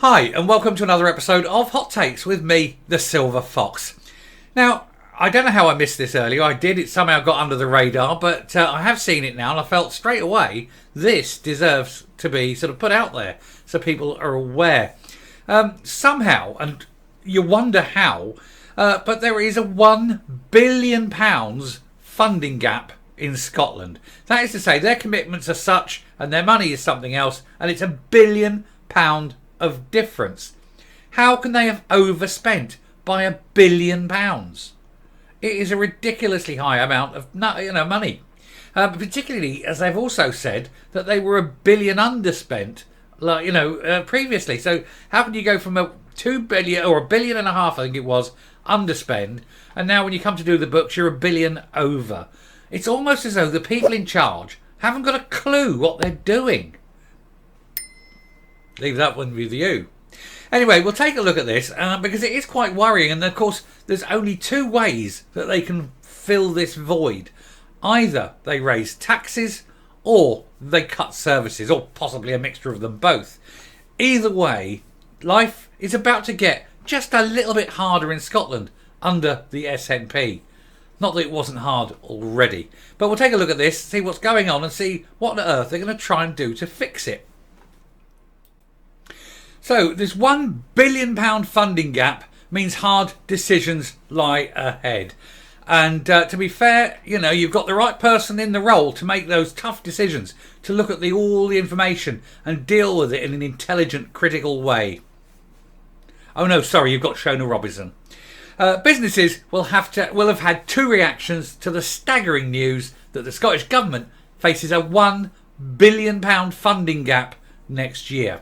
Hi, and welcome to another episode of Hot Takes with me, the Silver Fox. Now, I don't know how I missed this earlier. I did. It somehow got under the radar, but I have seen it now, and I felt straight away this deserves to be sort of put out there so people are aware. Somehow, and you wonder how, but there is a £1 billion funding gap in Scotland. That is to say, their commitments are such, and their money is something else, and it's £1 billion of difference. How can they have overspent by £1 billion? It is a ridiculously high amount of money, particularly as they've also said that they were £1 billion underspent, previously. So how can you go from a 2 billion or £1.5 billion, I think it was, underspend, and now when you come to do the books, you're £1 billion over? It's almost as though the people in charge haven't got a clue what they're doing. Leave that one with you. Anyway, we'll take a look at this because it is quite worrying, and of course there's only two ways that they can fill this void. Either they raise taxes or they cut services, or possibly a mixture of them both. Either way, life is about to get just a little bit harder in Scotland under the SNP. Not that it wasn't hard already. But we'll take a look at this, see what's going on, and see what on earth they're going to try and do to fix it. So this £1 billion funding gap means hard decisions lie ahead. And to be fair, you've got the right person in the role to make those tough decisions, to look at all the information and deal with it in an intelligent, critical way. Oh no, sorry, you've got Shona Robinson. Businesses will have had two reactions to the staggering news that the Scottish Government faces a £1 billion funding gap next year.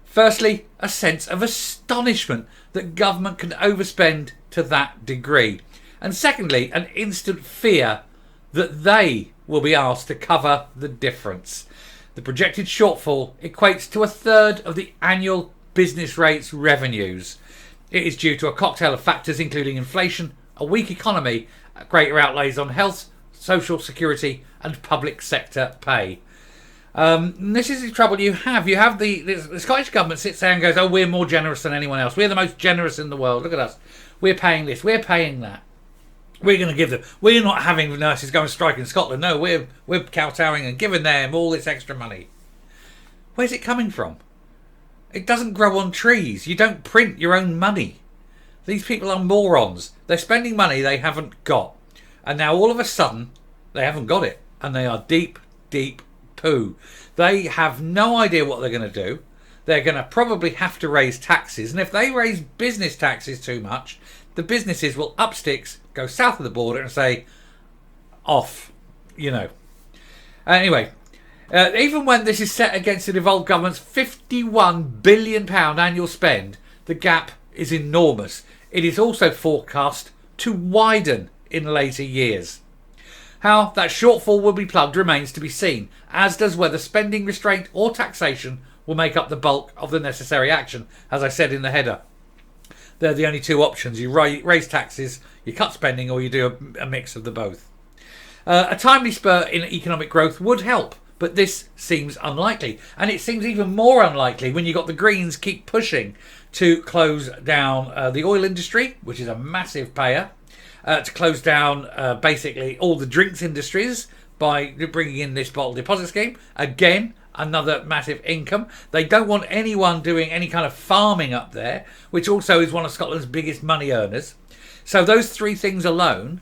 Firstly, a sense of astonishment that government can overspend to that degree. And secondly, an instant fear that they will be asked to cover the difference. The projected shortfall equates to a third of the annual business rates revenues. It is due to a cocktail of factors including inflation, a weak economy, greater outlays on health, social security and public sector pay. This is the trouble you have. You have the Scottish Government sits there and goes, oh, we're more generous than anyone else. We're the most generous in the world. Look at us. We're paying this. We're paying that. We're going to give them. We're not having nurses go and strike in Scotland. No, we're kowtowing and giving them all this extra money. Where's it coming from? It doesn't grow on trees. You don't print your own money. These people are morons. They're spending money they haven't got. And now all of a sudden, they haven't got it. And they are deep, deep poo. They have no idea what they're going to do. They're going to probably have to raise taxes. And if they raise business taxes too much, the businesses will up sticks, go south of the border and say, off. Anyway, even when this is set against the devolved government's £51 billion annual spend, the gap is enormous. It is also forecast to widen in later years. How that shortfall will be plugged remains to be seen, as does whether spending restraint or taxation will make up the bulk of the necessary action, as I said in the header. They're the only two options. You raise taxes, you cut spending, or you do a mix of the both. A timely spur in economic growth would help, but this seems unlikely. And it seems even more unlikely when you've got the Greens keep pushing to close down the oil industry, which is a massive payer, to close down basically all the drinks industries by bringing in this bottle deposit scheme. Again, another massive income. They don't want anyone doing any kind of farming up there, which also is one of Scotland's biggest money earners. So those three things alone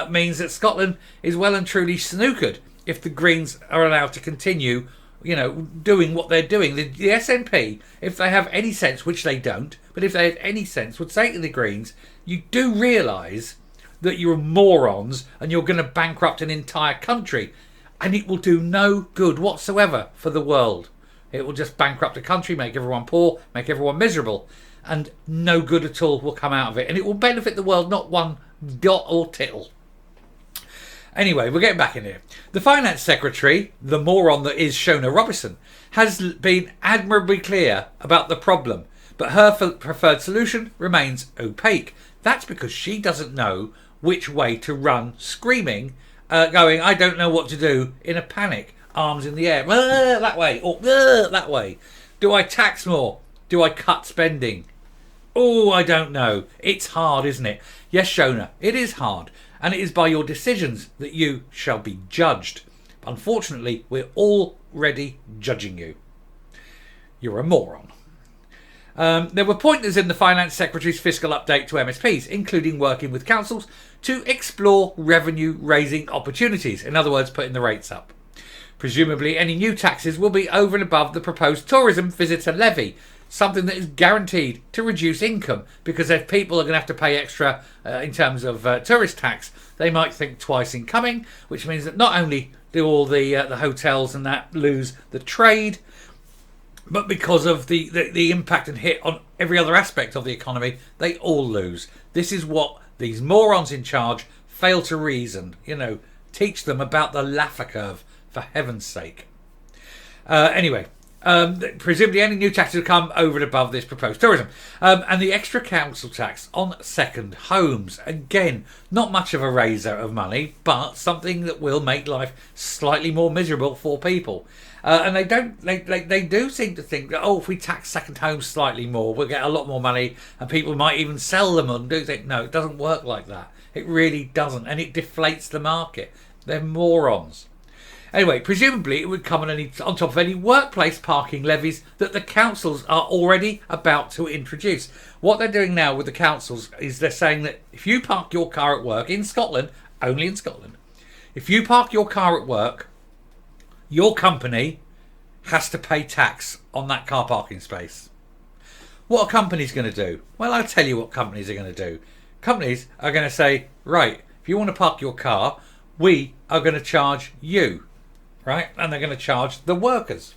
means that Scotland is well and truly snookered if the Greens are allowed to continue, doing what they're doing. The SNP, if they have any sense, which they don't, but if they had any sense, would say to the Greens, you do realise that you're morons and you're going to bankrupt an entire country, and it will do no good whatsoever for the world. It will just bankrupt a country, make everyone poor, make everyone miserable, and no good at all will come out of it, and it will benefit the world not one dot or tittle. Anyway, we're getting back in here. The Finance Secretary, the moron that is Shona Robinson, has been admirably clear about the problem, but her preferred solution remains opaque. That's because she doesn't know which way to run, screaming, going, I don't know what to do, in a panic, arms in the air, that way, or that way. Do I tax more? Do I cut spending? Oh, I don't know. It's hard, isn't it? Yes, Shona, it is hard. And it is by your decisions that you shall be judged. Unfortunately, we're already judging you. You're a moron. There were pointers in the Finance Secretary's fiscal update to MSPs, including working with councils to explore revenue-raising opportunities. In other words, putting the rates up. Presumably, any new taxes will be over and above the proposed tourism visitor levy, something that is guaranteed to reduce income, because if people are going to have to pay extra in terms of tourist tax, they might think twice in coming, which means that not only do all the hotels and that lose the trade, but because of the impact and hit on every other aspect of the economy, they all lose. This is what these morons in charge fail to reason. Teach them about the Laffer curve, for heaven's sake. Anyway, presumably any new taxes will come over and above this proposed tourism. And the extra council tax on second homes. Again, not much of a raiser of money, but something that will make life slightly more miserable for people. And they do seem to think that, if we tax second homes slightly more, we'll get a lot more money and people might even sell them. And do think, no, it doesn't work like that. It really doesn't. And it deflates the market. They're morons. Anyway, presumably it would come on top of any workplace parking levies that the councils are already about to introduce. What they're doing now with the councils is they're saying that if you park your car at work in Scotland, only in Scotland, if you park your car at work, your company has to pay tax on that car parking space. What are companies going to do? Well, I'll tell you what companies are going to do. Companies are going to say, right, if you want to park your car, we are going to charge you. Right? And they're going to charge the workers.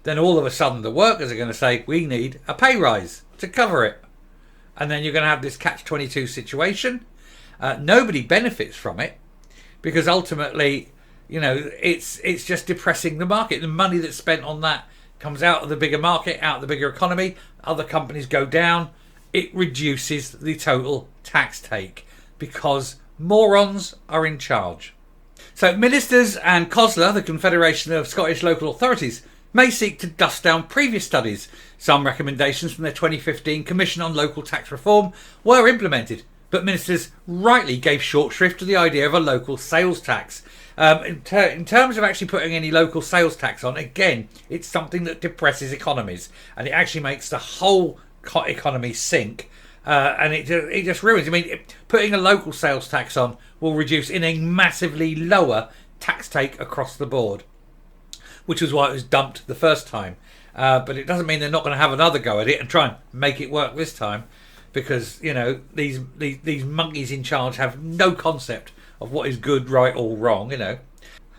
Then all of a sudden the workers are going to say, we need a pay rise to cover it. And then you're going to have this catch-22 situation. Nobody benefits from it because ultimately, it's just depressing the market. The money that's spent on that comes out of the bigger market, out of the bigger economy. Other companies go down. It reduces the total tax take because morons are in charge. So ministers and COSLA, the Confederation of Scottish Local Authorities, may seek to dust down previous studies. Some recommendations from their 2015 Commission on Local Tax Reform were implemented, but ministers rightly gave short shrift to the idea of a local sales tax. In terms of actually putting any local sales tax on, again, it's something that depresses economies and it actually makes the whole economy sink. And it just ruins. Putting a local sales tax on will reduce in a massively lower tax take across the board, which was why it was dumped the first time. But it doesn't mean they're not going to have another go at it and try and make it work this time, because these monkeys in charge have no concept of what is good, right, or wrong.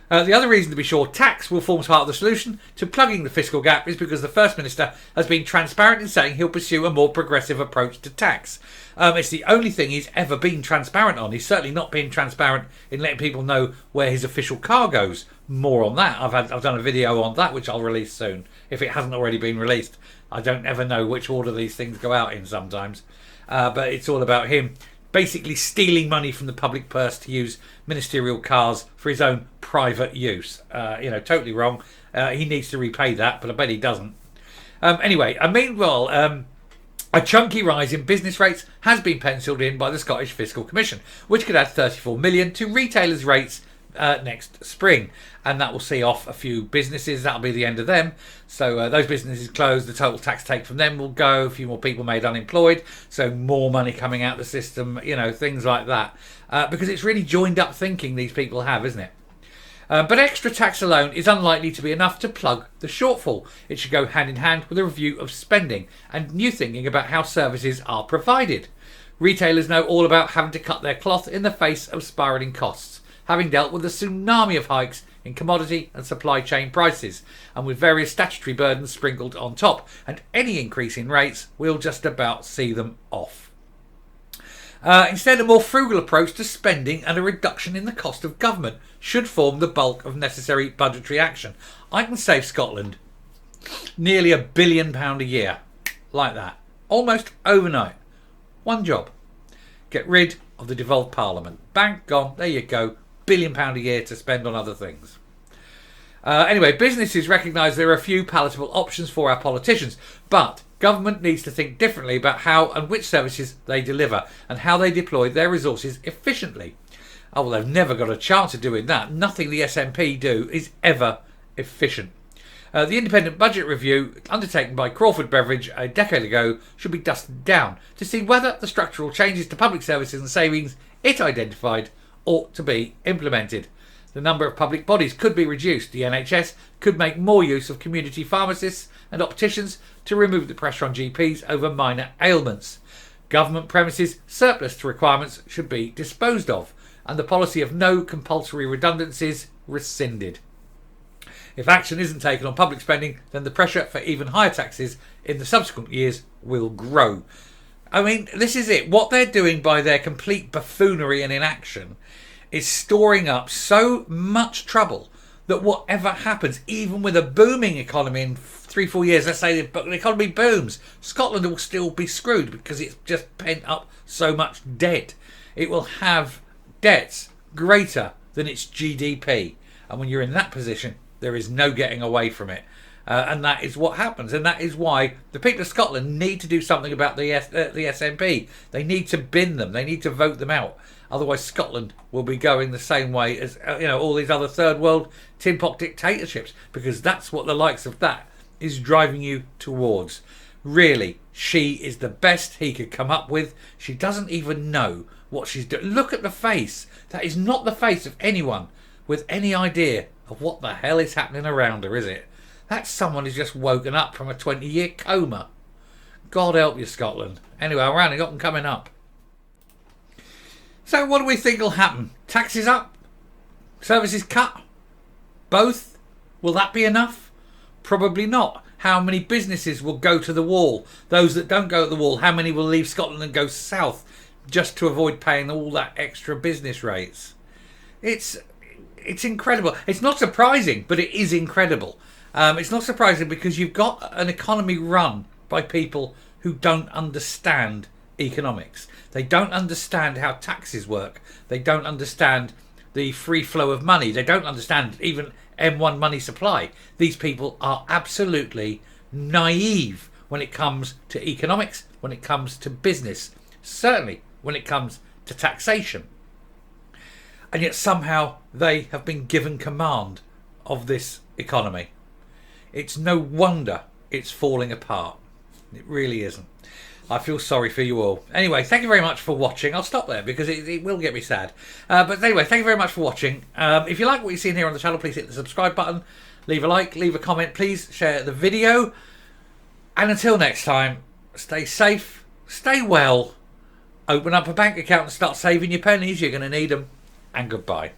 The other reason to be sure tax will form part of the solution to plugging the fiscal gap is because the First Minister has been transparent in saying he'll pursue a more progressive approach to tax. It's the only thing he's ever been transparent on. He's certainly not been transparent in letting people know where his official car goes. More on that. I've done a video on that which I'll release soon, if it hasn't already been released. I don't ever know which order these things go out in sometimes. But it's all about him basically stealing money from the public purse to use ministerial cars for his own private use. Totally wrong. He needs to repay that, but I bet he doesn't. Meanwhile, a chunky rise in business rates has been penciled in by the Scottish Fiscal Commission, which could add 34 million to retailers' rates next spring, and that will see off a few businesses. That'll be the end of them. So those businesses close, the total tax take from them will go, a few more people made unemployed, so more money coming out of the system, things like that, because it's really joined up thinking these people have, isn't it? But extra tax alone is unlikely to be enough to plug the shortfall. It should go hand in hand with a review of spending and new thinking about how services are provided. Retailers know all about having to cut their cloth in the face of spiralling costs, having dealt with a tsunami of hikes in commodity and supply chain prices, and with various statutory burdens sprinkled on top, and any increase in rates will just about see them off. Instead, a more frugal approach to spending and a reduction in the cost of government should form the bulk of necessary budgetary action. I can save Scotland nearly £1 billion a year, like that, almost overnight. One job: get rid of the devolved Parliament. Bang, gone. There you go. £1 billion a year to spend on other things. Businesses recognise there are a few palatable options for our politicians, but Government needs to think differently about how and which services they deliver and how they deploy their resources efficiently. Oh, well, they've never got a chance of doing that. Nothing the SNP do is ever efficient. The independent budget review undertaken by Crawford Beveridge a decade ago should be dusted down to see whether the structural changes to public services and savings it identified ought to be implemented. The number of public bodies could be reduced. The NHS could make more use of community pharmacists and opticians to remove the pressure on GPs over minor ailments. Government premises surplus to requirements should be disposed of, and the policy of no compulsory redundancies rescinded. If action isn't taken on public spending, then the pressure for even higher taxes in the subsequent years will grow. I mean, this is it. What they're doing by their complete buffoonery and inaction is storing up so much trouble that whatever happens, even with a booming economy in 3-4 years, let's say the economy booms, Scotland will still be screwed because it's just pent up so much debt. It will have debts greater than its GDP. And when you're in that position, there is no getting away from it. And that is what happens. And that is why the people of Scotland need to do something about the SNP. They need to bin them. They need to vote them out. Otherwise, Scotland will be going the same way as all these other third world tin pot dictatorships, because that's what the likes of that is driving you towards. Really, she is the best he could come up with. She doesn't even know what she's doing. Look at the face. That is not the face of anyone with any idea of what the hell is happening around her, is it? That's someone who's just woken up from a 20-year coma. God help you, Scotland. Anyway, I'm rounding up and coming up. So what do we think will happen? Taxes up? Services cut? Both? Will that be enough? Probably not. How many businesses will go to the wall? Those that don't go to the wall, how many will leave Scotland and go south just to avoid paying all that extra business rates? It's incredible. It's not surprising, but it is incredible. It's not surprising because you've got an economy run by people who don't understand economics. They don't understand how taxes work. They don't understand the free flow of money. They don't understand even M1 money supply. These people are absolutely naive when it comes to economics, when it comes to business, certainly when it comes to taxation. And yet somehow they have been given command of this economy. It's no wonder it's falling apart. It really isn't. I feel sorry for you all. Anyway, thank you very much for watching. I'll stop there because it will get me sad. But anyway, thank you very much for watching. If you like what you've seen here on the channel, please hit the subscribe button. Leave a like, leave a comment. Please share the video. And until next time, stay safe, stay well, open up a bank account and start saving your pennies. You're going to need them. And goodbye.